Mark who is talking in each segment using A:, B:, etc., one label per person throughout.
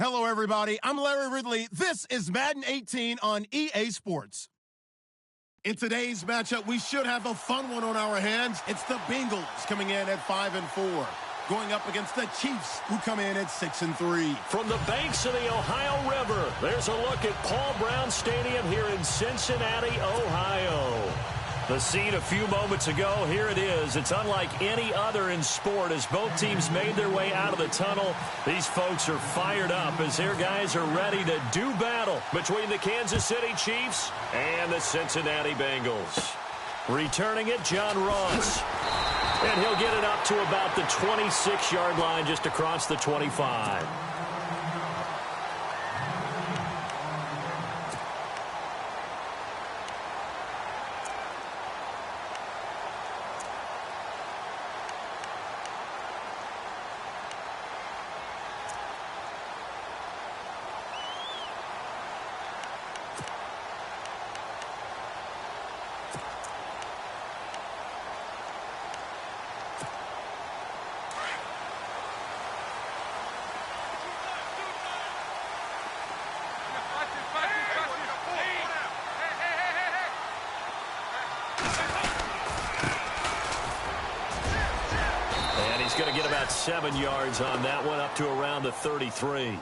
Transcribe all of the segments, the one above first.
A: Hello, everybody. I'm Larry Ridley. This is Madden 18 on EA Sports. In today's matchup, we should have a fun one on our hands. It's the Bengals coming in at 5-4, going up against the Chiefs, who come in at 6-3.
B: From the banks of the Ohio River, there's a look at Paul Brown Stadium here in Cincinnati, Ohio. The scene a few moments ago, here it is. It's unlike any other in sport as both teams made their way out of the tunnel. These folks are fired up as their guys are ready to do battle between the Kansas City Chiefs and the Cincinnati Bengals. Returning it, John Ross. And he'll get it up to about the 26-yard line just across the 25. Going to get about 7 yards on that one, up to around the 33.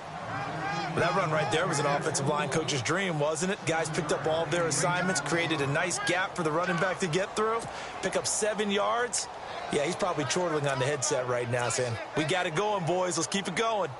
C: That run right there was an offensive line coach's dream, wasn't it? Guys picked up all of their assignments, created a nice gap for the running back to get through, pick up 7 yards. Yeah, he's probably chortling on the headset right now saying, we got it going, boys. Let's keep it going.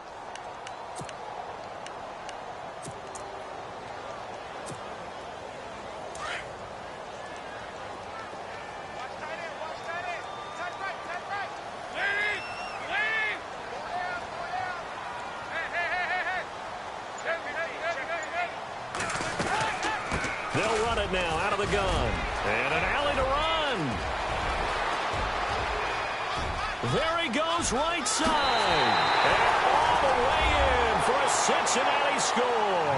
B: They'll run it now out of the gun. And an alley to run. There he goes right side. And all the way in for a Cincinnati score.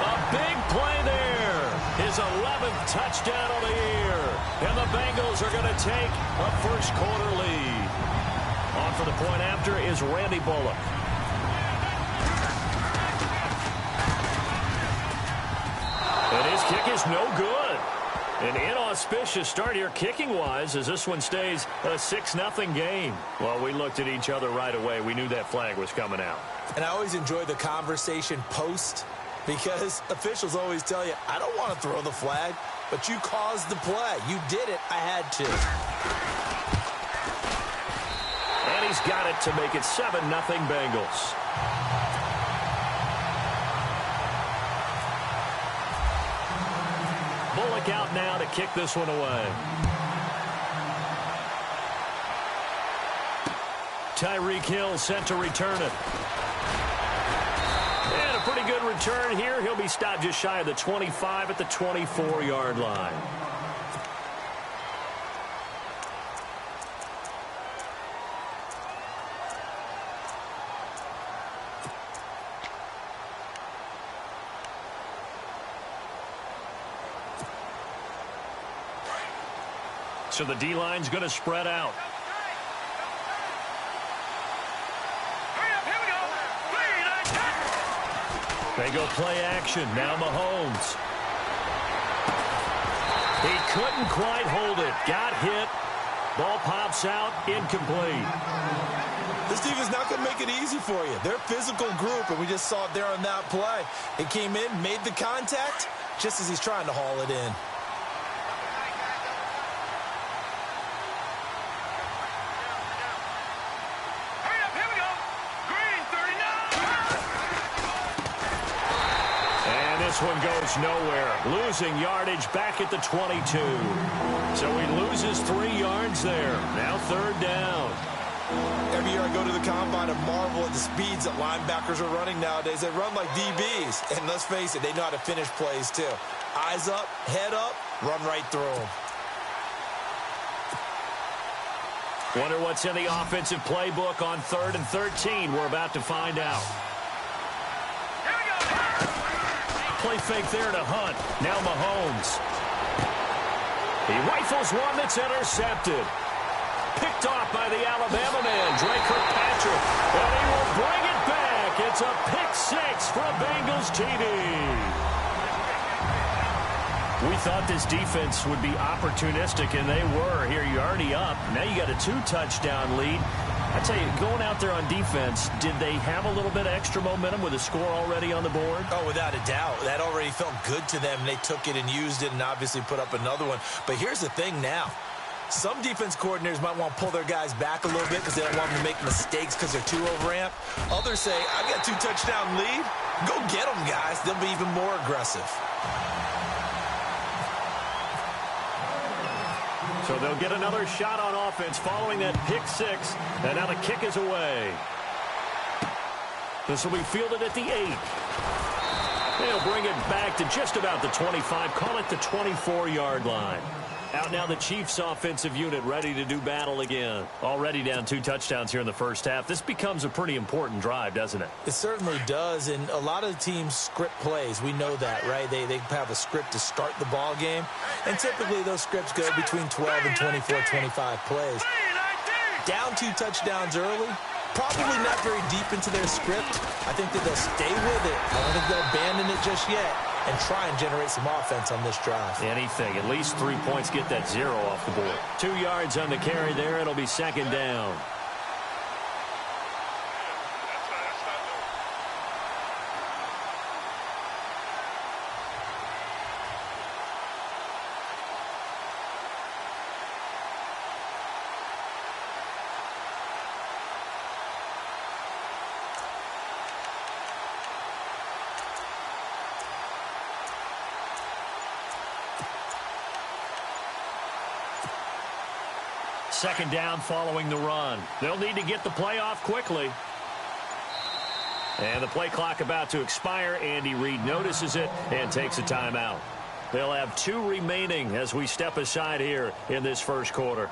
B: A big play there. His 11th touchdown of the year. And the Bengals are going to take a first quarter lead. On for the point after is Randy Bullock. And his kick is no good. An inauspicious start here kicking-wise as this one stays a 6-0 game. Well, we looked at each other right away. We knew that flag was coming out.
C: And I always enjoy the conversation post because officials always tell you, I don't want to throw the flag, but you caused the play. You did it. I had to.
B: And he's got it to make it 7-0 Bengals. Bullock out now to kick this one away. Tyreek Hill set to return it. And a pretty good return here. He'll be stopped just shy of the 25 at the 24-yard line. So the D-line's going to spread out. They go play action. Now Mahomes. He couldn't quite hold it. Got hit. Ball pops out. Incomplete.
C: This team is not going to make it easy for you. They're a physical group, and we just saw it there on that play. It came in, made the contact, just as he's trying to haul it in.
B: This one goes nowhere. Losing yardage back at the 22. So he loses 3 yards there. Now third down.
C: Every year I go to the combine and marvel at the speeds that linebackers are running nowadays. They run like DBs. And let's face it, they know how to finish plays too. Eyes up, head up, run right through them.
B: Wonder what's in the offensive playbook on 3rd and 13. We're about to find out. Play fake there to Hunt. Now Mahomes. He rifles one that's intercepted. Picked off by the Alabama man, Dre Kirkpatrick. And he will bring it back. It's a TD. We thought this defense would be opportunistic, and they were. Here, you're already up. Now you got a 2-touchdown lead. I tell you, going out there on defense, did they have a little bit of extra momentum with a score already on the board?
C: Oh, without a doubt. That already felt good to them. They took it and used it and obviously put up another one. But here's the thing now. Some defense coordinators might want to pull their guys back a little bit because they don't want them to make mistakes because they're too overamped. Others say, I've got a 2-touchdown lead. Go get them, guys. They'll be even more aggressive.
B: So they'll get another shot on offense following that pick six. And now the kick is away. This will be fielded at the 8. They'll bring it back to just about the 25. Call it the 24-yard line. Out now the Chiefs offensive unit ready to do battle again. Already down 2 touchdowns here in the first half. This becomes a pretty important drive, doesn't it?
C: It certainly does, and a lot of the teams script plays. We know that, right? They have a script to start the ball game, and typically those scripts go between 12 and 24, 25 plays. Down 2 touchdowns early, probably not very deep into their script. I think that they'll stay with it. I don't think they'll abandon it just yet and try and generate some offense on this drive.
B: Anything. At least 3 points, get that 0 off the board. 2 yards on the carry there. It'll be second down. Second down following the run. They'll need to get the play off quickly. And the play clock about to expire. Andy Reid notices it and takes a timeout. They'll have 2 remaining as we step aside here in this first quarter.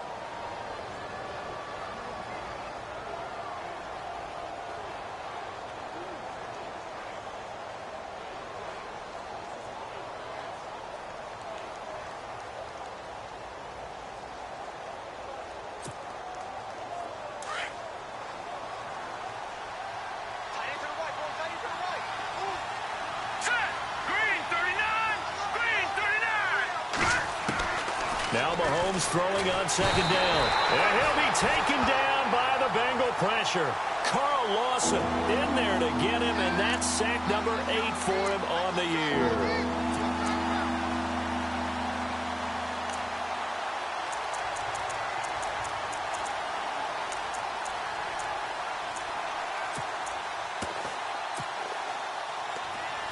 B: Now Mahomes throwing on second down. And he'll be taken down by the Bengal pressure. Carl Lawson in there to get him, and that's sack number 8 for him on the year.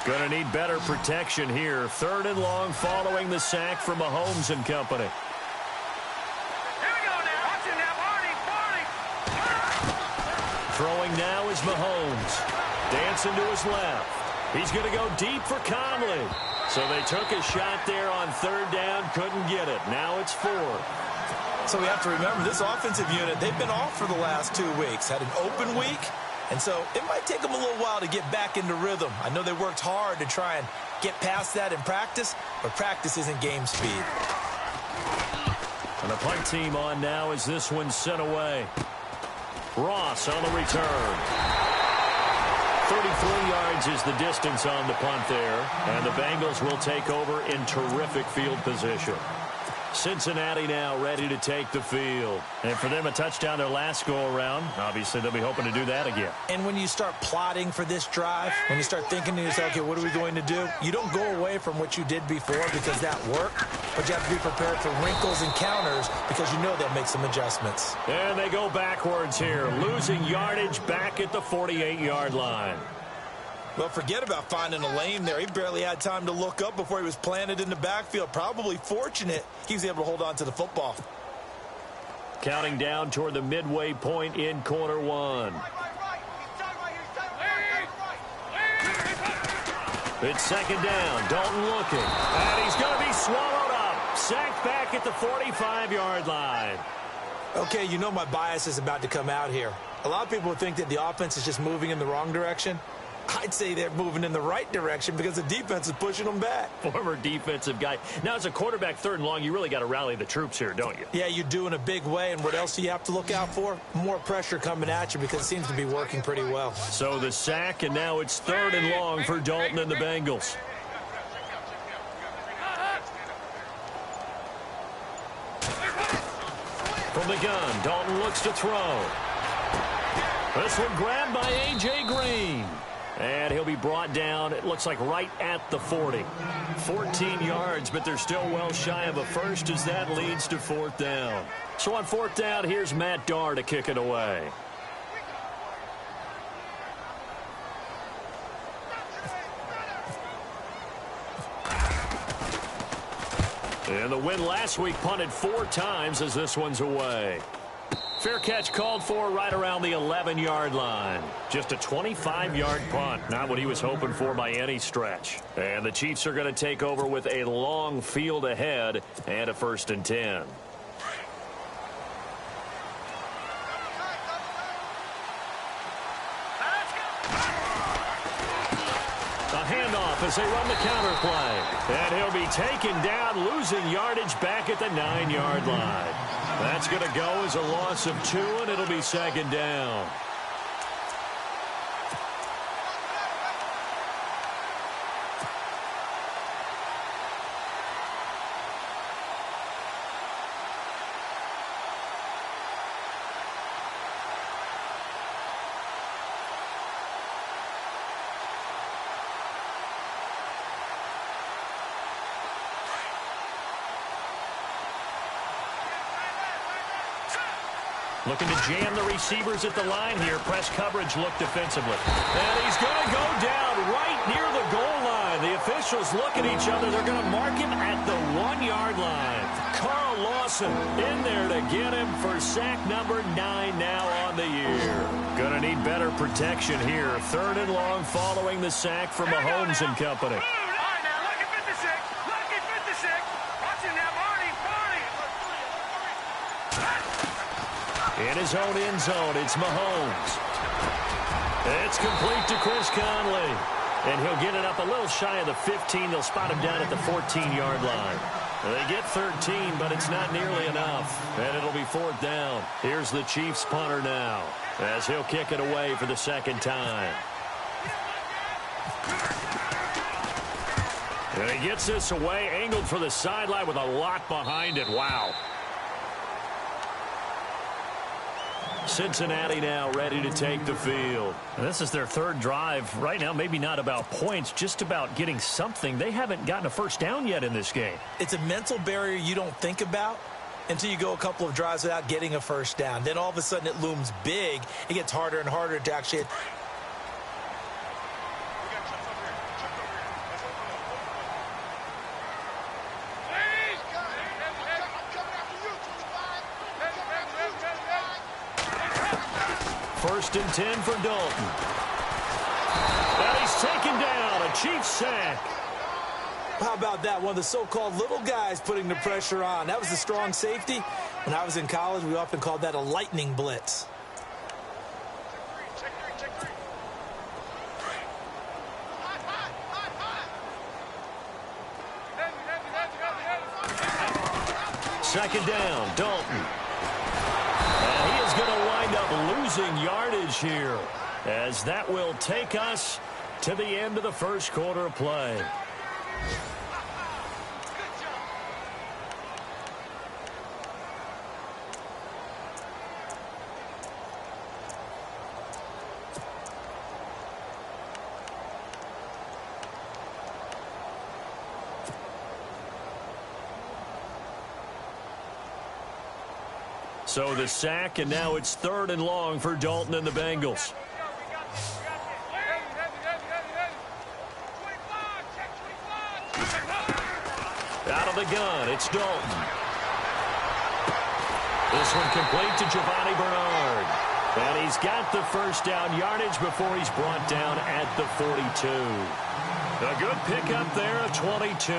B: Going to need better protection here. 3rd and long following the sack from Mahomes and company.
D: Here we go now. Watch it now, Barney.
B: Throwing now is Mahomes. Dancing to his left. He's going to go deep for Conley. So they took a shot there on 3rd down. Couldn't get it. Now it's 4th.
C: So we have to remember this offensive unit, they've been off for the last 2 weeks. Had an open week. And so it might take them a little while to get back into rhythm. I know they worked hard to try and get past that in practice, but practice isn't game speed.
B: And the punt team on now as this one's sent away. Ross on the return. 33 yards is the distance on the punt there. And the Bengals will take over in terrific field position. Cincinnati now ready to take the field. And for them, a touchdown their last go-around. Obviously, they'll be hoping to do that again.
C: And when you start plotting for this drive, when you start thinking to yourself, okay, what are we going to do? You don't go away from what you did before because that worked, but you have to be prepared for wrinkles and counters because you know they'll make some adjustments.
B: And they go backwards here, losing yardage back at the 48-yard line.
C: Well, forget about finding a lane there. He barely had time to look up before he was planted in the backfield. Probably fortunate he was able to hold on to the football.
B: Counting down toward the midway point in quarter 1. It's second down. Dalton looking. And he's going to be swallowed up. Sacked back at the 45-yard line.
C: Okay, you know my bias is about to come out here. A lot of people think that the offense is just moving in the wrong direction. I'd say they're moving in the right direction because the defense is pushing them back.
B: Former defensive guy. Now, as a quarterback, 3rd and long, you really got to rally the troops here, don't you?
C: Yeah, you do in a big way. And what else do you have to look out for? More pressure coming at you because it seems to be working pretty well.
B: So the sack, and now it's 3rd and long for Dalton and the Bengals. From the gun, Dalton looks to throw. This one grabbed by A.J. Green. And he'll be brought down, it looks like right at the 40. 14 yards, but they're still well shy of a first as that leads to 4th down. So on 4th down, here's Matt Darr to kick it away. And the win last week punted 4 times as this one's away. Fair catch called for right around the 11-yard line. Just a 25-yard punt. Not what he was hoping for by any stretch. And the Chiefs are going to take over with a long field ahead and a 1st and 10. A handoff as they run the counter play. And he'll be taken down, losing yardage back at the 9-yard line. That's going to go as a loss of 2, and it'll be 2nd down. Looking to jam the receivers at the line here. Press coverage look defensively. And he's going to go down right near the goal line. The officials look at each other. They're going to mark him at the 1-yard line. Carl Lawson in there to get him for sack number 9 now on the year. Going to need better protection here. 3rd and long following the sack from Mahomes and company.
D: All right, now, lucky 56. Lucky 56. Watch it now, Barney.
B: In his own end zone, it's Mahomes. It's complete to Chris Conley. And he'll get it up a little shy of the 15. They'll spot him down at the 14-yard line. They get 13, but it's not nearly enough. And it'll be 4th down. Here's the Chiefs punter now as he'll kick it away for the 2nd time. And he gets this away, angled for the sideline with a lot behind it. Wow. Cincinnati now ready to take the field. And this is their 3rd drive. Right now, maybe not about points, just about getting something. They haven't gotten a 1st down yet in this game.
C: It's a mental barrier you don't think about until you go a couple of drives without getting a 1st down. Then all of a sudden it looms big. It gets harder and harder to actually...
B: First and 10 for Dalton. And he's taken down. A Chiefs sack.
C: How about that? One of the so-called little guys putting the pressure on. That was the strong safety. When I was in college, we often called that a lightning blitz.
B: Second down, Dalton. And he is going to wind up losing yardage here, as that will take us to the end of the first quarter of play. So the sack, and now it's 3rd and long for Dalton and the Bengals. Out of the gun, it's Dalton. This one complete to Giovanni Bernard. And he's got the first down yardage before he's brought down at the 42. A good pickup there of 22.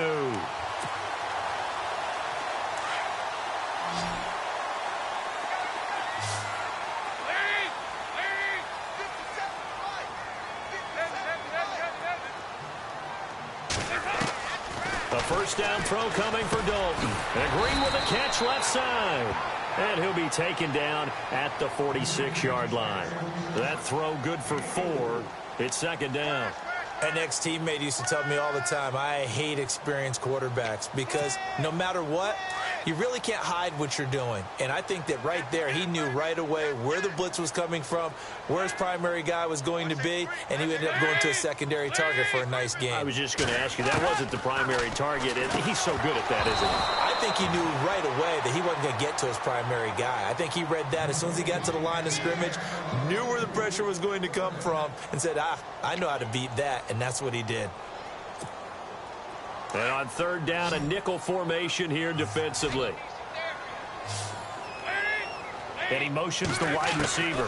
B: A first down throw coming for Dalton. And Green with a catch left side. And he'll be taken down at the 46-yard line. That throw good for 4. It's second down.
C: An ex-teammate used to tell me all the time, I hate experienced quarterbacks because no matter what, you really can't hide what you're doing. And I think that right there, he knew right away where the blitz was coming from, where his primary guy was going to be, and he ended up going to a secondary target for a nice game.
B: I was just going to ask you, that wasn't the primary target. He's so good at that, isn't he?
C: I think he knew right away that he wasn't going to get to his primary guy. I think he read that as soon as he got to the line of scrimmage, knew where the pressure was going to come from, and said, I know how to beat that, and that's what he did.
B: And on third down, a nickel formation here defensively. And he motions the wide receiver.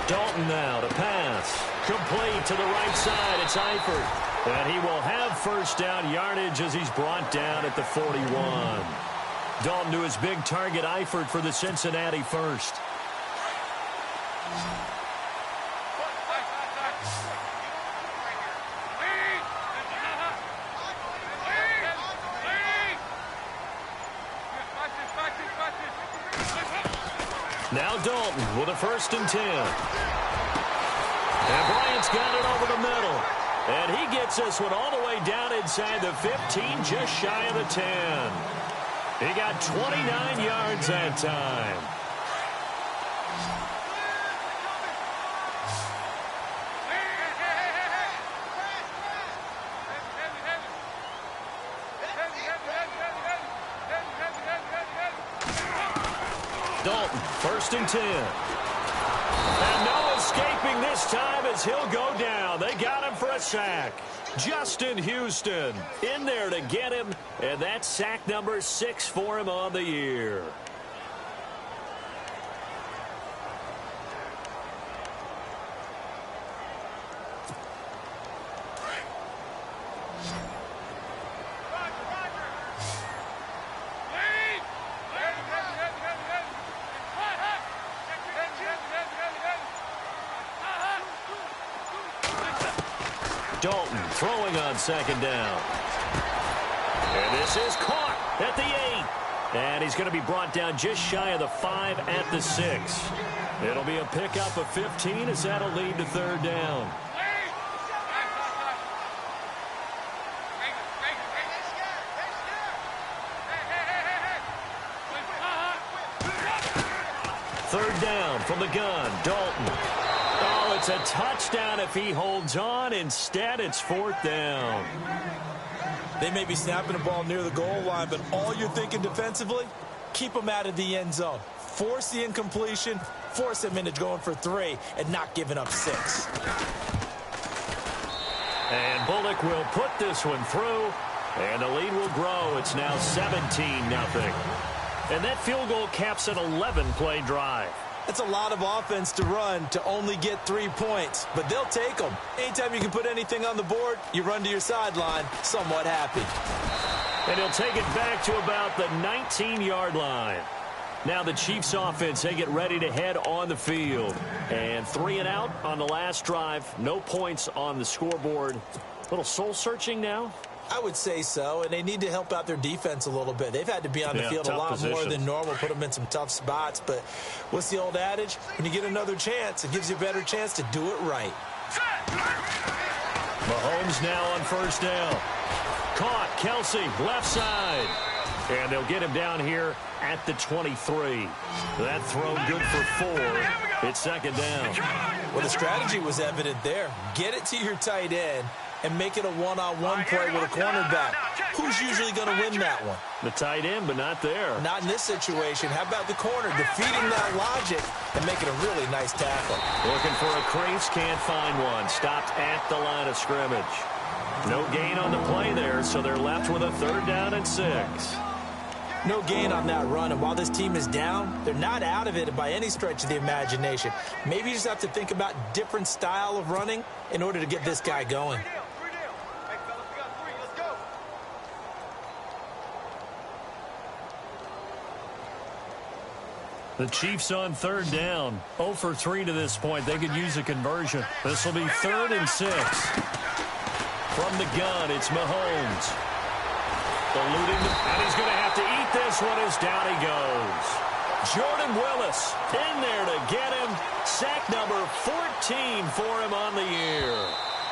B: Dalton now to pass. Complete to the right side. It's Eifert. And he will have first down yardage as he's brought down at the 41. Dalton to his big target, Eifert, for the Cincinnati first. Now Dalton with a 1st and 10. And Bryant's got it over the middle. And he gets this one all the way down inside the 15, just shy of the 10. He got 29 yards that time. Dalton, 1st and 10. And no escaping this time as he'll go down. They got him for a sack. Justin Houston in there to get him, and that's sack number 6 for him on the year. Dalton throwing on 2nd down. And this is caught at the 8. And he's going to be brought down just shy of the 5 at the 6. It'll be a pickup of 15 as that'll lead to 3rd down. Third down from the gun, Dalton. Oh, it's a touchdown if he holds on. Instead, it's 4th down.
C: They may be snapping the ball near the goal line, but all you're thinking defensively, keep them out of the end zone. Force the incompletion, force them into going for 3, and not giving up 6.
B: And Bullock will put this one through, and the lead will grow. It's now 17-0. And that field goal caps an 11-play drive.
C: That's a lot of offense to run to only get 3 points, but they'll take them. Anytime you can put anything on the board, you run to your sideline somewhat happy.
B: And he'll take it back to about the 19-yard line. Now the Chiefs offense, they get ready to head on the field. And 3 and out on the last drive. No points on the scoreboard. A little soul-searching now.
C: I would say so, and they need to help out their defense a little bit. They've had to be on the field a lot more than normal, put them in some tough spots. But what's the old adage? When you get another chance, it gives you a better chance to do it right.
B: Mahomes now on 1st down. Caught, Kelsey, left side. And they'll get him down here at the 23. That throw good for 4. It's 2nd down.
C: Well, the strategy was evident there. Get it to your tight end and make it a one-on-one play with a cornerback. Who's usually going to win that one?
B: The tight end, but not there.
C: Not in this situation. How about the corner defeating that logic and making a really nice tackle?
B: Looking for a crease, can't find one. Stopped at the line of scrimmage. No gain on the play there, so they're left with a 3rd down and 6.
C: No gain on that run, and while this team is down, they're not out of it by any stretch of the imagination. Maybe you just have to think about different style of running in order to get this guy going.
B: The Chiefs on 3rd down. 0 for 3 to this point. They could use a conversion. This will be 3rd and 6. From the gun, it's Mahomes. Eluding, and he's going to have to eat this one as down he goes. Jordan Willis in there to get him. Sack number 14 for him on the year.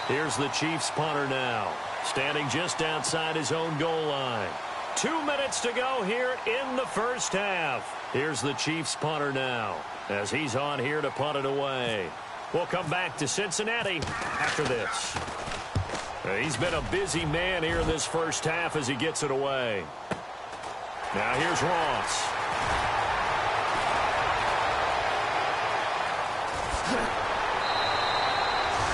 B: Here's the Chiefs punter now, standing just outside his own goal line. 2 minutes to go here in the first half. Here's the Chiefs punter now, as he's on here to punt it away. We'll come back to Cincinnati after this. He's been a busy man here in this first half as he gets it away. Now here's Ross.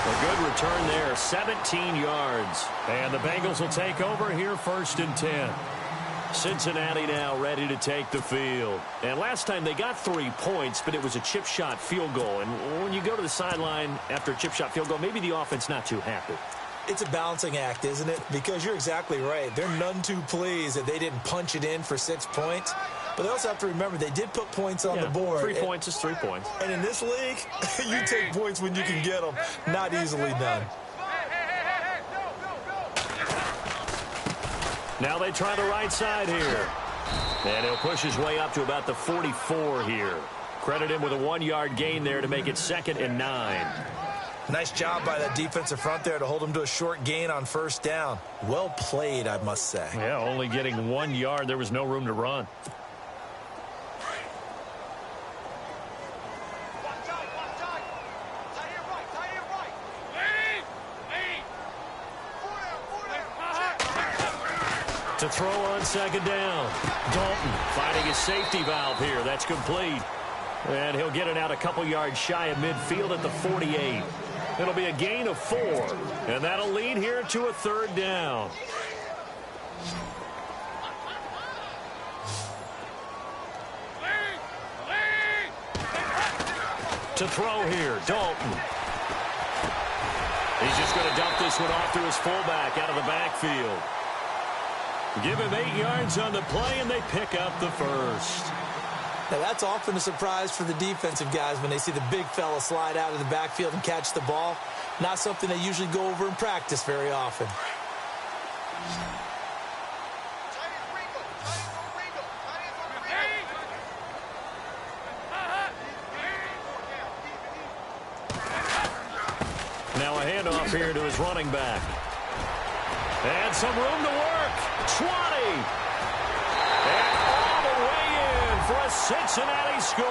B: A good return there, 17 yards. And the Bengals will take over here 1st and 10. Cincinnati now ready to take the field. And last time they got 3 points, but it was a chip shot field goal. And when you go to the sideline after a chip shot field goal, maybe the offense not too happy.
C: It's a balancing act, isn't it? Because you're exactly right. They're none too pleased that they didn't punch it in for 6 points. But they also have to remember they did put points on the board.
B: 3 points is 3 points.
C: And in this league, you take points when you can get them. Not easily done.
B: Now they try the right side here. And he'll push his way up to about the 44 here. Credit him with a 1-yard gain there to make it 2nd and 9.
C: Nice job by that defensive front there to hold him to a short gain on 1st down. Well played, I must say.
B: Yeah, only getting 1 yard. There was no room to run. To throw on 2nd down. Dalton finding his safety valve here. That's complete. And he'll get it out a couple yards shy of midfield at the 48. It'll be a gain of 4. And that'll lead here to a 3rd down. To throw here, Dalton. He's just going to dump this one off to his fullback out of the backfield. Give him 8 yards on the play, and they pick up the 1st.
C: Now, that's often a surprise for the defensive guys when they see the big fella slide out of the backfield and catch the ball. Not something they usually go over in practice very often.
B: Now a handoff here to his running back. And some room to work. 20. And all the way in for a Cincinnati score.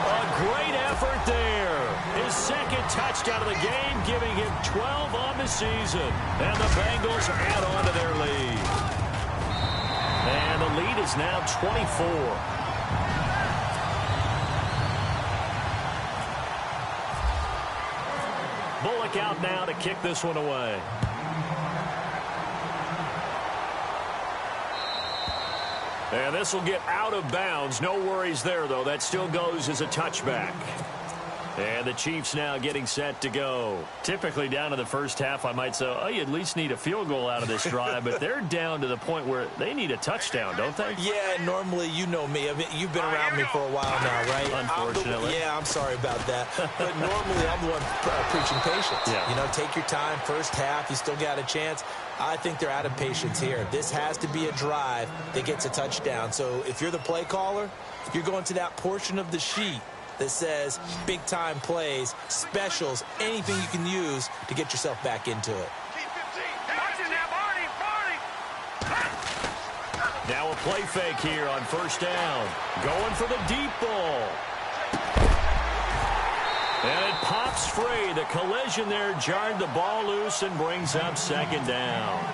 B: A great effort there. His 2nd touchdown of the game, giving him 12 on the season. And the Bengals add on to their lead. And the lead is now 24. Bullock out now to kick this one away. And this will get out of bounds. No worries there, though. That still goes as a touchback. And the Chiefs now getting set to go. Typically down to the first half, I might say, oh, you at least need a field goal out of this drive. But they're down to the point where they need a touchdown, don't they?
C: Yeah, normally, you know me. I mean, you've been around me for a while now, right?
B: Unfortunately.
C: I'm sorry about that. But normally, I'm the one preaching patience.
B: Yeah.
C: You know, take your time. First half, you still got a chance. I think they're out of patience here. This has to be a drive that gets a touchdown. So if you're the play caller, you're going to that portion of the sheet that says big-time plays, specials, anything you can use to get yourself back into it.
B: Now a play fake here on 1st down. Going for the deep ball. And it pops free. The collision there jarred the ball loose and brings up 2nd down.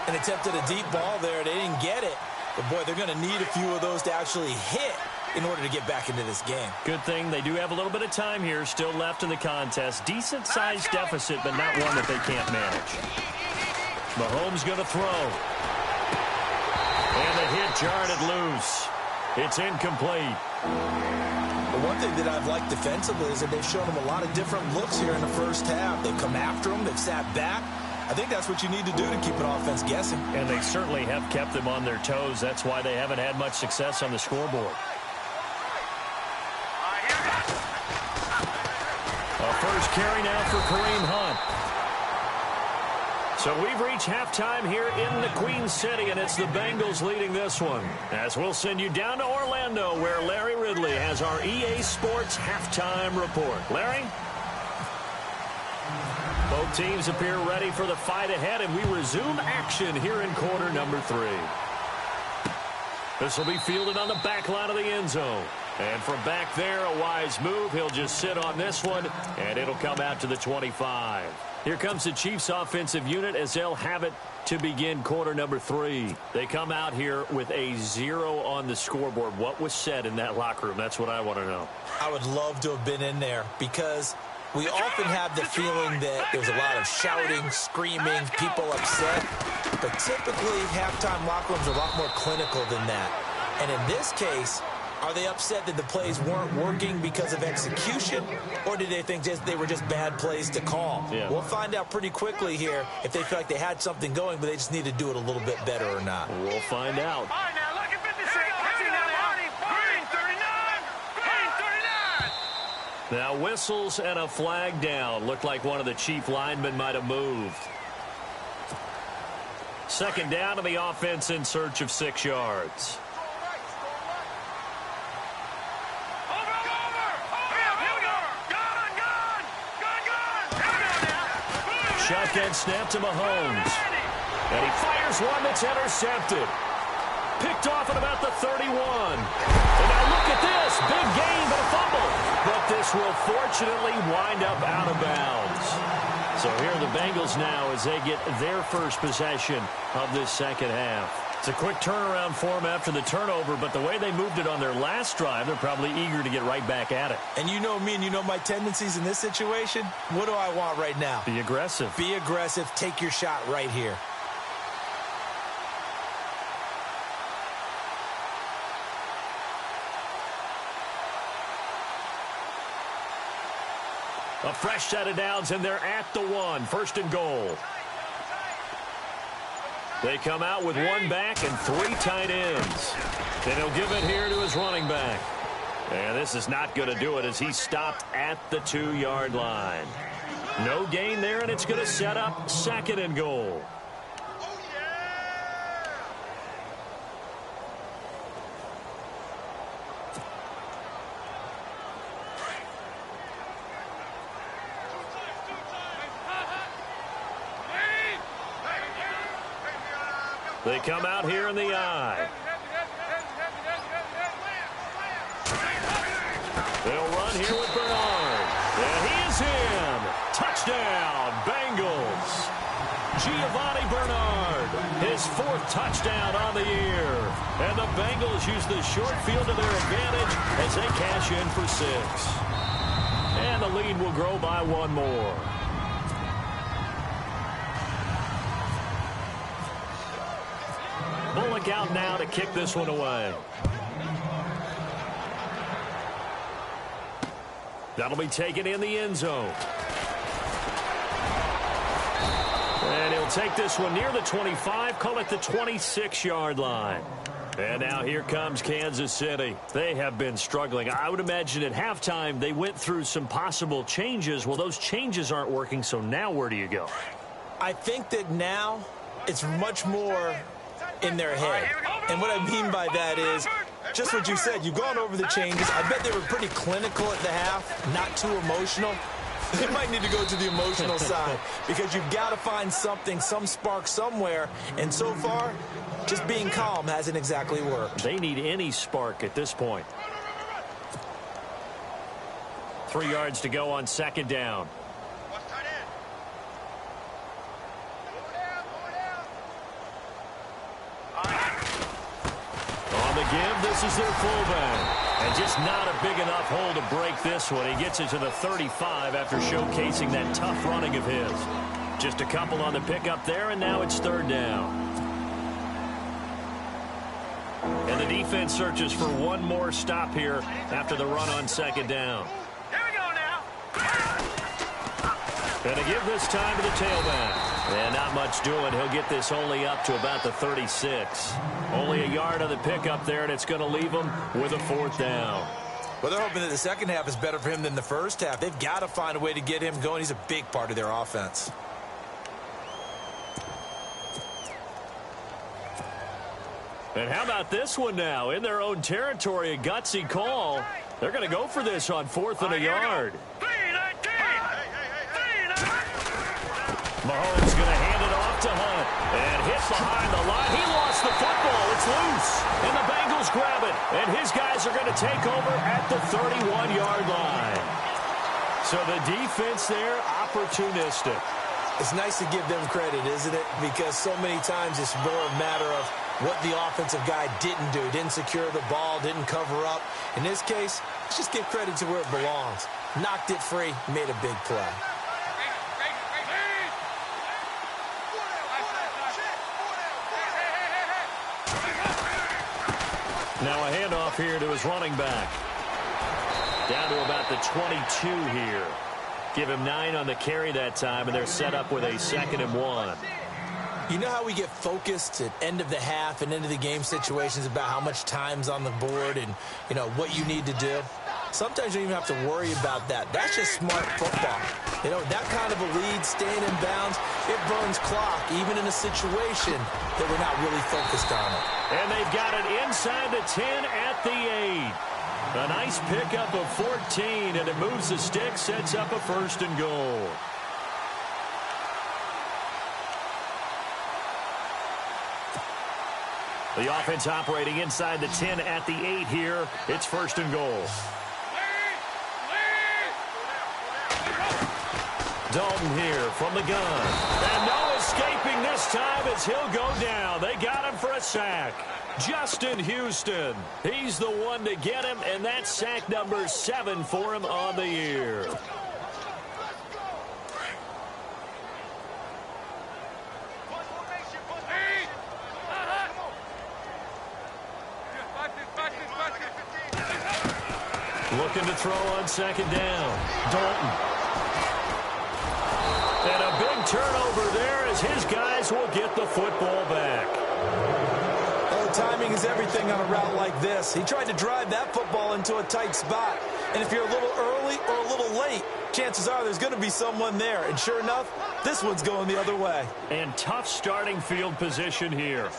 C: An attempt at a deep ball there. They didn't get it. But, boy, they're going to need a few of those to actually hit in order to get back into this game.
B: Good thing they do have a little bit of time here still left in the contest. Decent-sized deficit, but not one that they can't manage. Mahomes going to throw. And the hit jarred it loose. It's incomplete.
C: The one thing that I've liked defensively is that they've shown them a lot of different looks here in the first half. They've come after them. They've sat back. I think that's what you need to do to keep an offense guessing.
B: And they certainly have kept them on their toes. That's why they haven't had much success on the scoreboard. A first carry now for Kareem Hunt. So we've reached halftime here in the Queen City, and it's the Bengals leading this one. As we'll send you down to Orlando, where Larry Ridley has our EA Sports halftime report. Larry? Both teams appear ready for the fight ahead, and we resume action here in quarter number 3. This will be fielded on the back line of the end zone. And from back there, a wise move. He'll just sit on this one, and it'll come out to the 25. Here comes the Chiefs offensive unit as they'll have it to begin quarter number 3. They come out here with a 0 on the scoreboard. What was said in that locker room? That's what I want to know.
C: I would love to have been in there because we often have the feeling that there's a lot of shouting, screaming, people upset. But typically, halftime locker rooms are a lot more clinical than that. And in this case, are they upset that the plays weren't working because of execution, or did they think they were just bad plays to call?
B: Yeah.
C: We'll find out pretty quickly here if they feel like they had something going, but they just need to do it a little bit better or not.
B: We'll find out.
D: All right, now, look at 56. Watch it now, Green 39. Green 39.
B: Now whistles and a flag down. Looked like one of the Chief linemen might have moved. Second down to the offense in search of 6 yards. Shotgun snap to Mahomes. And he fires one that's intercepted. Picked off at about the 31. And now look at this. Big gain, but a fumble. But this will fortunately wind up out of bounds. So here are the Bengals now as they get their first possession of this second half. It's a quick turnaround for them after the turnover, but the way they moved it on their last drive, they're probably eager to get right back at it.
C: And you know me and you know my tendencies in this situation. What do I want right now?
B: Be aggressive.
C: Be aggressive. Take your shot right here.
B: A fresh set of downs, and they're at the 1. 1st and goal. They come out with 1 back and 3 tight ends. Then he'll give it here to his running back. And this is not going to do it as he's stopped at the 2-yard line. No gain there, and it's going to set up 2nd and goal. They come out here in the eye. They'll run here with Bernard. And he is in. Touchdown, Bengals. Giovanni Bernard, his 4th touchdown on the year. And the Bengals use the short field to their advantage as they cash in for 6. And the lead will grow by 1 more. Bullock out now to kick this one away. That'll be taken in the end zone. And he'll take this one near the 25, call it the 26-yard line. And now here comes Kansas City. They have been struggling. I would imagine at halftime they went through some possible changes. Well, those changes aren't working, so now where do you go?
C: I think that now it's much more in their head. And what I mean by that is just what you said. You've gone over the changes. I bet they were pretty clinical at the half, not too emotional. They might need to go to the emotional side because you've got to find something, some spark somewhere. And so far, just being calm hasn't exactly worked.
B: They need any spark at this point. 3 yards to go on 2nd down. On the give, this is their fullback. And just not a big enough hole to break this one. He gets it to the 35 after showcasing that tough running of his. Just a couple on the pickup there, and now it's 3rd down. And the defense searches for one more stop here after the run on 2nd down.
D: Here we go now.
B: And to give this time to the tailback. And not much doing. He'll get this only up to about the 36. Only a yard on the pickup there, and it's going to leave him with a 4th down.
C: Well, they're hoping that the second half is better for him than the first half. They've got to find a way to get him going. He's a big part of their offense.
B: And how about this one now? In their own territory, a gutsy call. They're going to go for this on 4th and a yard. Mahomes going to hand it off to Hunt. And hit behind the line. He lost the football. It's loose. And the Bengals grab it. And his guys are going to take over at the 31-yard line. So the defense there, opportunistic.
C: It's nice to give them credit, isn't it? Because so many times it's more a matter of what the offensive guy didn't do. Didn't secure the ball, didn't cover up. In this case, let's just give credit to where it belongs. Knocked it free, made a big play.
B: Now a handoff here to his running back. Down to about the 22 here. Give him 9 on the carry that time, and they're set up with a 2nd and 1.
C: You know how we get focused at end of the half and into the game situations about how much time's on the board and, you know, what you need to do? Sometimes you don't even have to worry about that. That's just smart football. You know, that kind of a lead, staying in bounds, it burns clock, even in a situation that we're not really focused on it.
B: And they've got it inside the 10 at the 8. A nice pickup of 14, and it moves the stick, sets up a 1st and goal. The offense operating inside the 10 at the 8 here. It's 1st and goal. Dalton here from the gun. And no escaping this time as he'll go down. They got him for a sack. Justin Houston. He's the one to get him, and that's sack number 7 for him on the year. Looking to throw on 2nd down. Dalton. And a big turnover there as his guys will get the football back.
C: Oh, timing is everything on a route like this. He tried to drive that football into a tight spot. And if you're a little early or a little late, chances are there's going to be someone there. And sure enough, this one's going the other way.
B: And tough starting field position here.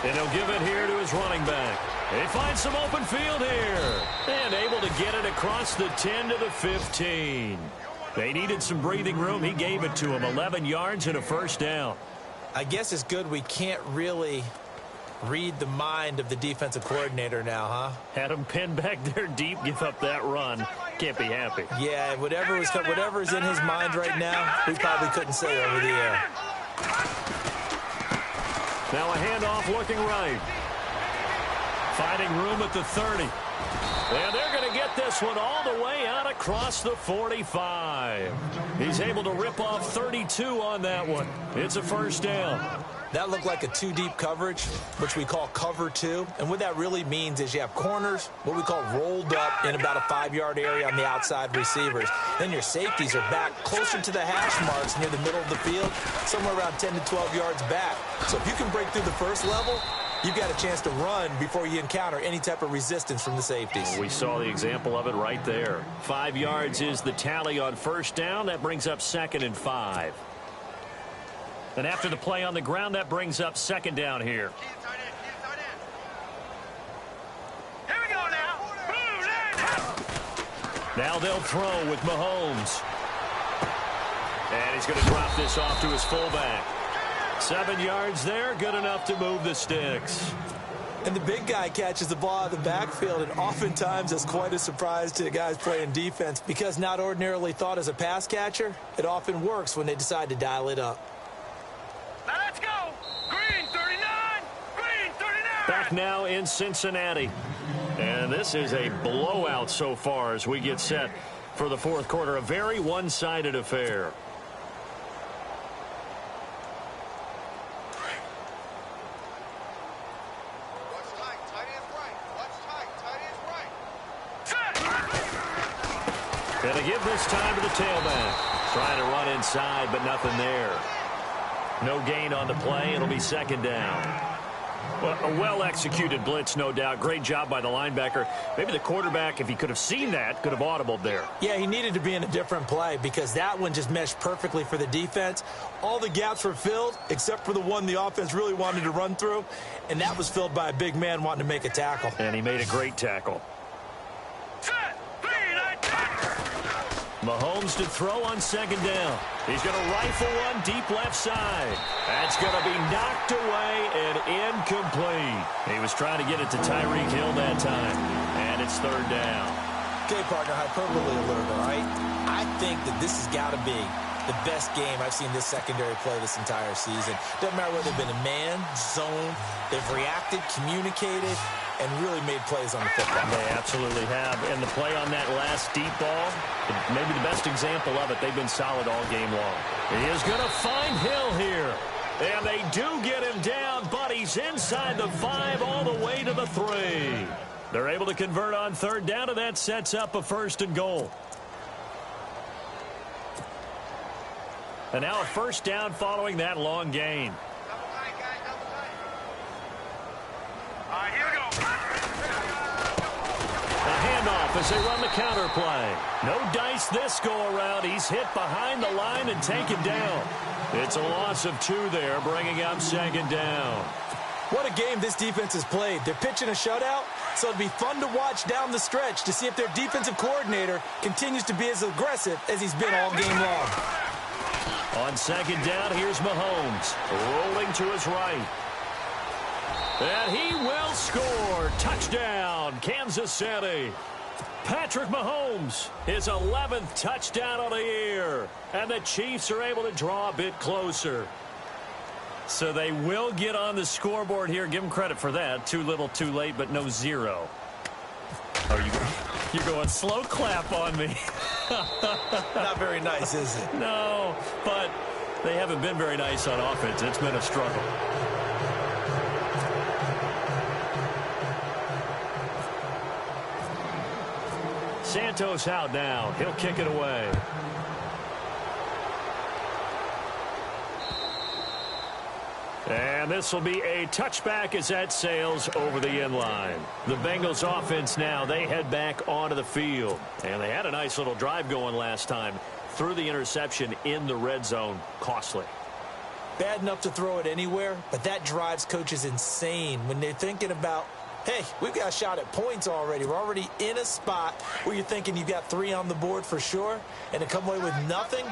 B: And he'll give it here to his running back. He finds some open field here. And able to get it across the 10 to the 15. They needed some breathing room. He gave it to him. 11 yards and a 1st down.
C: I guess it's good we can't really read the mind of the defensive coordinator now, huh?
B: Had him pinned back there deep, give up that run. Can't be happy.
C: Yeah, whatever is in his mind right now, we probably couldn't say over the air.
B: Now a handoff looking right. Finding room at the 30. And they're going to get this one all the way out across the 45. He's able to rip off 32 on that one. It's a 1st down.
C: That looked like a 2-deep coverage, which we call cover 2. And what that really means is you have corners, what we call rolled up in about a 5-yard area on the outside receivers. Then your safeties are back closer to the hash marks near the middle of the field, somewhere around 10 to 12 yards back. So if you can break through the first level, you've got a chance to run before you encounter any type of resistance from the safeties.
B: We saw the example of it right there. 5 yards is the tally on 1st down. That brings up 2nd and 5. And after the play on the ground, that brings up 2nd down here.
D: Here we go now.
B: Now they'll throw with Mahomes. And he's going to drop this off to his fullback. 7 yards there, good enough to move the sticks.
C: And the big guy catches the ball out of the backfield, and oftentimes it's quite a surprise to the guys playing defense because not ordinarily thought as a pass catcher, it often works when they decide to dial it up.
D: Now let's go. Green 39. Green 39.
B: Back now in Cincinnati. And this is a blowout so far as we get set for the 4th quarter. A very one-sided affair. Going to give this time to the tailback. Trying to run inside, but nothing there. No gain on the play. It'll be 2nd down. Well, a well-executed blitz, no doubt. Great job by the linebacker. Maybe the quarterback, if he could have seen that, could have audibled there.
C: Yeah, he needed to be in a different play because that one just meshed perfectly for the defense. All the gaps were filled except for the one the offense really wanted to run through, and that was filled by a big man wanting to make a tackle.
B: And he made a great tackle. Mahomes to throw on second down. He's going to rifle one deep left side. That's going to be knocked away and incomplete. He was trying to get it to Tyreek Hill that time, and it's third down.
C: Okay, partner, hyperbole alert, all right? I think that this has got to be the best game I've seen this secondary play this entire season. Doesn't matter whether they've been a man, zone, they've reacted, communicated, and really made plays on the football.
B: They absolutely have. And the play on that last deep ball, maybe the best example of it, they've been solid all game long. He is going to find Hill here. And they do get him down, but he's inside the 5 all the way to the 3. They're able to convert on third down, and that sets up a 1st and goal. And now a 1st down following that long gain. As they run the counter play. No dice this go-around. He's hit behind the line and taken down. It's a loss of 2 there, bringing up 2nd down.
C: What a game this defense has played. They're pitching a shutout, so it'll be fun to watch down the stretch to see if their defensive coordinator continues to be as aggressive as he's been all game long.
B: On 2nd down, here's Mahomes, rolling to his right. And he will score. Touchdown, Kansas City. Patrick Mahomes, his 11th touchdown of the year. And the Chiefs are able to draw a bit closer. So they will get on the scoreboard here. Give them credit for that. Too little, too late, but no 0. Oh, you're going slow clap on me.
C: Not very nice, is it?
B: No, but they haven't been very nice on offense. It's been a struggle. Santos out now. He'll kick it away. And this will be a touchback as that sails over the end line. The Bengals offense now, they head back onto the field. And they had a nice little drive going last time. Threw the interception in the red zone. Costly.
C: Bad enough to throw it anywhere, but that drives coaches insane when they're thinking about, hey, we've got a shot at points already. We're already in a spot where you're thinking you've got 3 on the board for sure, and to come away with nothing,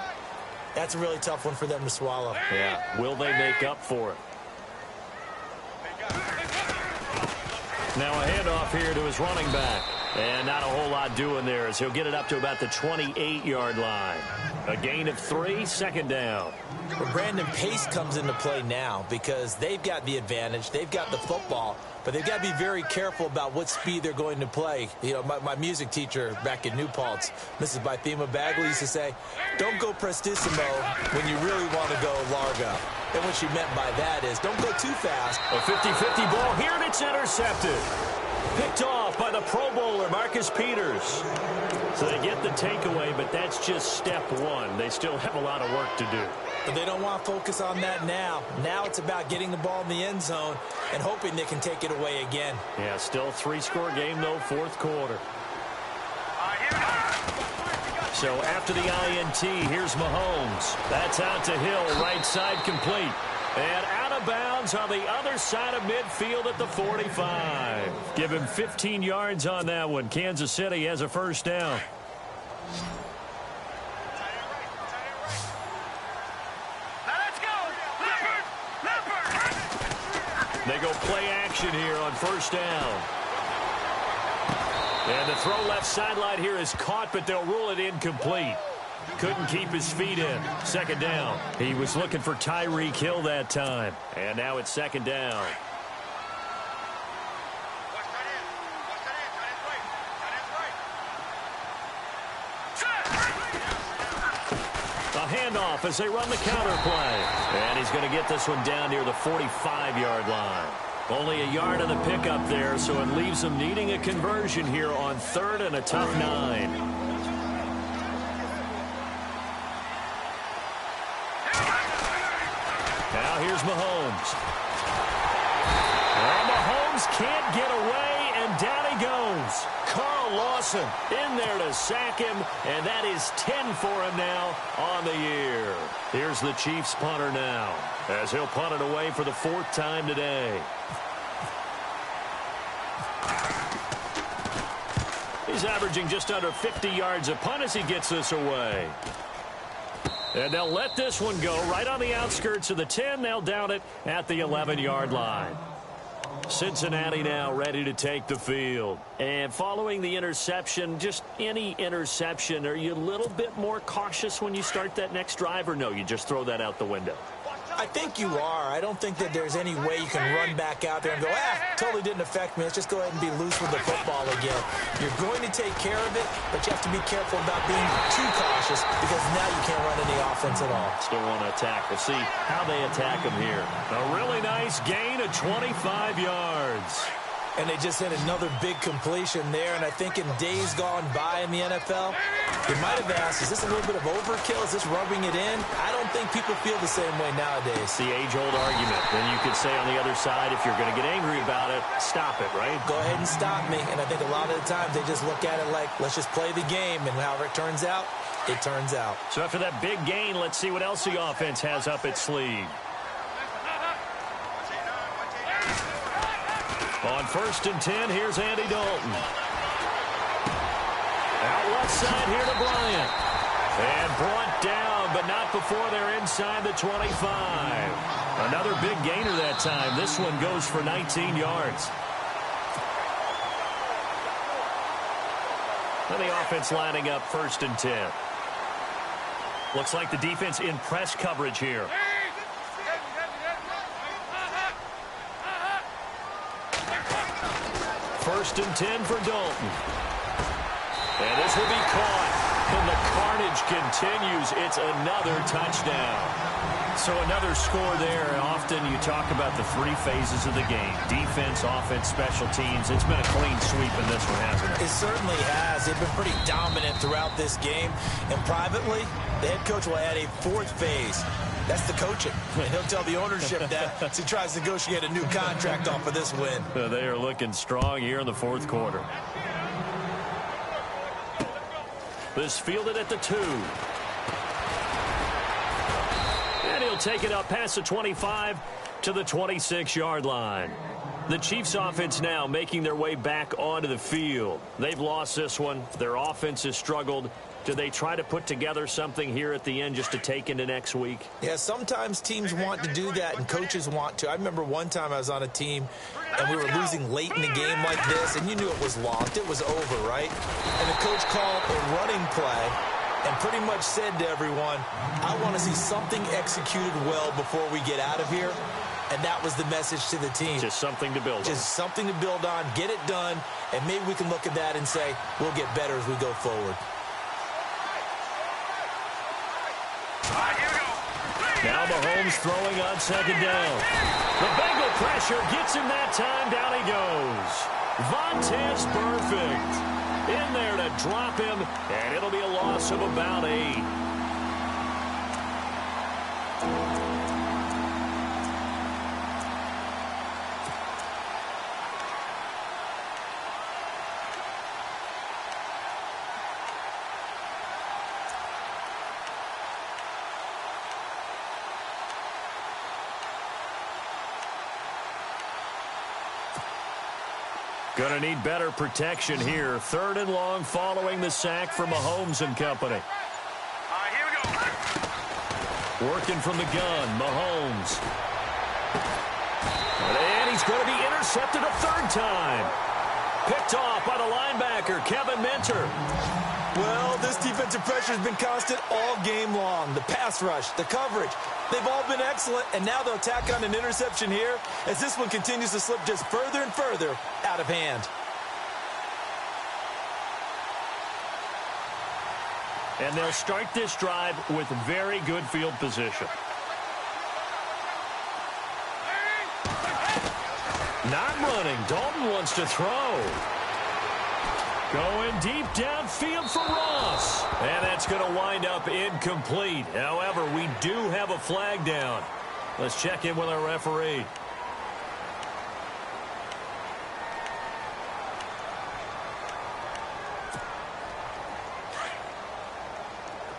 C: that's a really tough one for them to swallow.
B: Yeah, will they make up for it? Now a handoff here to his running back. And not a whole lot doing there as he'll get it up to about the 28-yard line. A gain of 3, 2nd down.
C: Well, Brandon, pace comes into play now because they've got the advantage. They've got the football, but they've got to be very careful about what speed they're going to play. You know, my music teacher back in New Paltz, Mrs. Bythema Bagley, used to say, don't go prestissimo when you really want to go largo. And what she meant by that is don't go too fast.
B: A 50-50 ball here, and it's intercepted. Picked off by the Pro Bowler, Marcus Peters. So they get the takeaway, but that's just step 1. They still have a lot of work to do.
C: But they don't want to focus on that now. Now it's about getting the ball in the end zone and hoping they can take it away again.
B: Yeah, still 3-score game, though, 4th quarter. So after the INT, here's Mahomes. That's out to Hill, right side complete. And out of bounds on the other side of midfield at the 45. Give him 15 yards on that one. Kansas City has a 1st down. They go play action here on 1st down. And the throw left sideline here is caught, but they'll rule it incomplete. Couldn't keep his feet in. 2nd down. He was looking for Tyreek Hill that time. And now it's 2nd down. A handoff as they run the counter play. And he's going to get this one down near the 45-yard line. Only a yard on the pickup there, so it leaves them needing a conversion here on 3rd and a tough 9. Now here's Mahomes. And just can't get away, and down he goes. Carl Lawson in there to sack him, and that is 10 for him now on the year. Here's the Chiefs punter now, as he'll punt it away for the 4th time today. He's averaging just under 50 yards a punt as he gets this away. And they'll let this one go right on the outskirts of the 10. They'll down it at the 11-yard line. Cincinnati now ready to take the field. And following the interception, just any interception, are you a little bit more cautious when you start that next drive, or no, you just throw that out the window?
C: I think you are. I don't think that there's any way you can run back out there and go, totally didn't affect me. Let's just go ahead and be loose with the football again. You're going to take care of it, but you have to be careful about being too cautious because now you can't run any offense at all.
B: Still want to attack. We'll see how they attack him here. A really nice gain of 25 yards.
C: And they just hit another big completion there. And I think in days gone by in the NFL, you might have asked, is this a little bit of overkill? Is this rubbing it in? I don't think people feel the same way nowadays.
B: It's the age-old argument. Then you could say on the other side, if you're going to get angry about it, stop it, right?
C: Go ahead and stop me. And I think a lot of the times they just look at it like, let's just play the game. And however it turns out, it turns out.
B: So after that big gain, let's see what else the offense has up its sleeve. On 1st and 10, here's Andy Dalton. Out left side here to Bryant. And brought down, but not before they're inside the 25. Another big gainer that time. This one goes for 19 yards. And the offense lining up 1st and 10. Looks like the defense in press coverage here. First and 10 for Dalton. And this will be caught. And the carnage continues. It's another touchdown. So another score there. Often you talk about the 3 phases of the game. Defense, offense, special teams. It's been a clean sweep in this one, hasn't it?
C: It certainly has. They've been pretty dominant throughout this game. And privately, the head coach will add a 4th phase. That's the coaching. And he'll tell the ownership that as he tries to negotiate a new contract off of this win.
B: They are looking strong here in the 4th quarter. This fielded at the 2. And he'll take it up past the 25 to the 26-yard line. The Chiefs offense now making their way back onto the field. They've lost this one. Their offense has struggled. Do they try to put together something here at the end just to take into next week?
C: Yeah, sometimes teams want to do that and coaches want to. I remember one time I was on a team and we were losing late in the game like this, and you knew it was locked. It was over, right? And the coach called a running play and pretty much said to everyone, I want to see something executed well before we get out of here. And that was the message to the team.
B: Just something to build on.
C: Just something to build on, get it done, and maybe we can look at that and say, we'll get better as we go forward.
B: Now Mahomes throwing on 2nd down. The Bengal pressure gets him that time. Down he goes. Vontaze Burfict in there to drop him, and it'll be a loss of about 8. Going to need better protection here. 3rd and long following the sack from Mahomes and company.
D: Here we go.
B: Working from the gun, Mahomes. And he's going to be intercepted a 3rd time. Picked off by the linebacker, Kevin Minter.
C: Well, this defensive pressure has been constant all game long. The pass rush, the coverage, they've all been excellent, and now they'll tack on an interception here as this one continues to slip just further and further out of hand.
B: And they'll start this drive with very good field position. Not running. Dalton wants to throw. Going deep downfield for Ross. And that's going to wind up incomplete. However, we do have a flag down. Let's check in with our referee.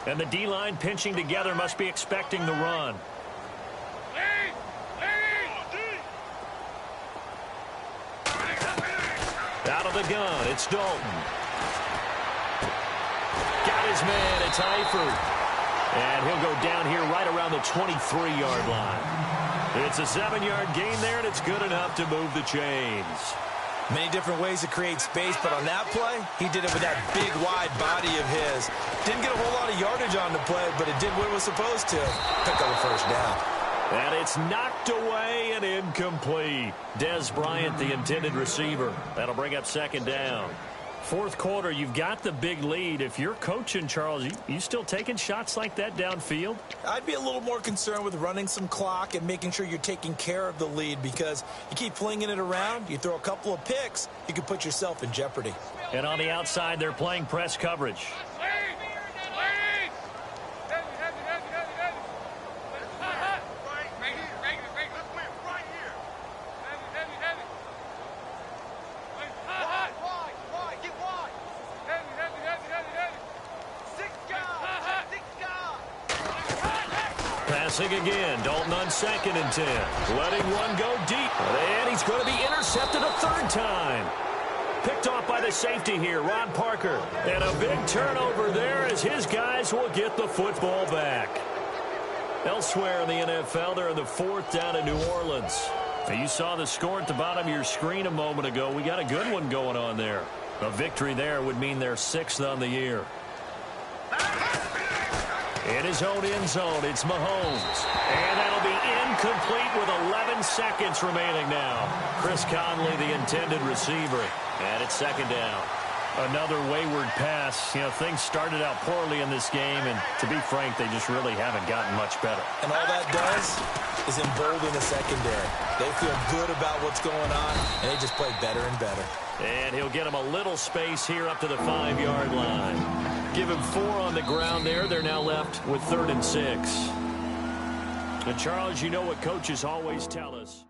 B: And the D-line pinching together must be expecting the run. Out of the gun, it's Dalton. Got his man, it's Eifert. And he'll go down here right around the 23-yard line. It's a 7-yard gain there, and it's good enough to move the chains.
C: Many different ways to create space, but on that play, he did it with that big, wide body of his. Didn't get a whole lot of yardage on the play, but it did what it was supposed to. Pick up a first down.
B: And it's knocked away and incomplete. Des Bryant, the intended receiver. That'll bring up second down. Fourth quarter, you've got the big lead. If you're coaching, Charles, you still taking shots like that downfield?
C: I'd be a little more concerned with running some clock and making sure you're taking care of the lead, because you keep flinging it around, you throw a couple of picks, you can put yourself in jeopardy.
B: And on the outside, they're playing press coverage. Again, Dalton on 2nd and 10. Letting one go deep. And he's going to be intercepted a third time. Picked off by the safety here, Ron Parker. And a big turnover there as his guys will get the football back. Elsewhere in the NFL, they're in the 4th down in New Orleans. Now, you saw the score at the bottom of your screen a moment ago. We got a good one going on there. A victory there would mean they're 6th on the year. In his own end zone, it's Mahomes. And that'll be incomplete with 11 seconds remaining now. Chris Conley, the intended receiver. And it's second down. Another wayward pass. You know, things started out poorly in this game, and to be frank, they just really haven't gotten much better.
C: And all that does is embolden the secondary. They feel good about what's going on, and they just play better and better.
B: And he'll get him a little space here up to the 5-yard line. Give him 4 on the ground there. They're now left with 3rd and 6. And Charles, you know what coaches always tell us.